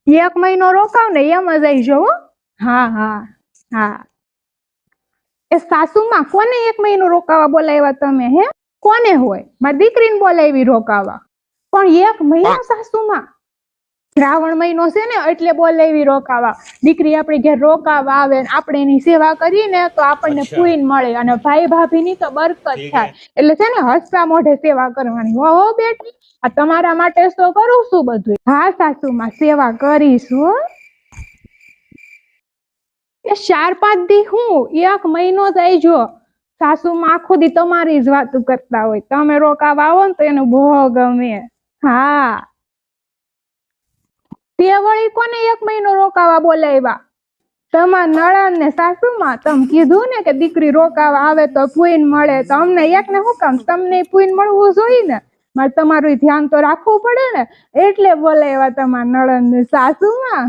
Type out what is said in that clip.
1 મહિનો રોકાવ ને એમ જ આવી જાવ. હા હા હા. એ સાસુમાં કોને 1 મહિનો રોકાવા બોલાવ્યા તમે? હે કોને હોય? મારી દીકરીને બોલાવી રોકાવા. પણ 1 મહિનો સાસુમાં? શ્રાવણ મહિનો છે ને એટલે બોલાવી રોકાવા. દીકરી આપણી ઘેર રોકાવા આવે, આપણે એની સેવા કરીએ ને તો આપણને પૂન મળે, અને ભાઈ ભાભી ની તો બરકત થાય. એટલે છે ને હસતા મોઢે સેવા કરવાની. હો બેટી, આ તમારા માટે તો કરું છું બધું. હા સાસુમાં સેવા કરીશું. એ 4-5 દી હું 1 મહિનો જ જો. સાસુમાં આખો દી તમારી જ વાતું કરતા હોય. તમે રોકાવા આવો ને તો એને બહુ ગમે. હા, તે વળી કોને 1 મહિનો રોકાવા બોલાવ્યા? તમારા નણંદ ને સાસુમાં. તમે કીધું ને કે દીકરી રોકાવા આવે તો પૂન મળે, તો અમને એકને શું કામ, તમને પૂન મળવું જોઈએ ને. મારે તમારું ધ્યાન તો રાખવું પડે ને, એટલે બોલાવ્યા તમારા નણંદ ને સાસુમાં.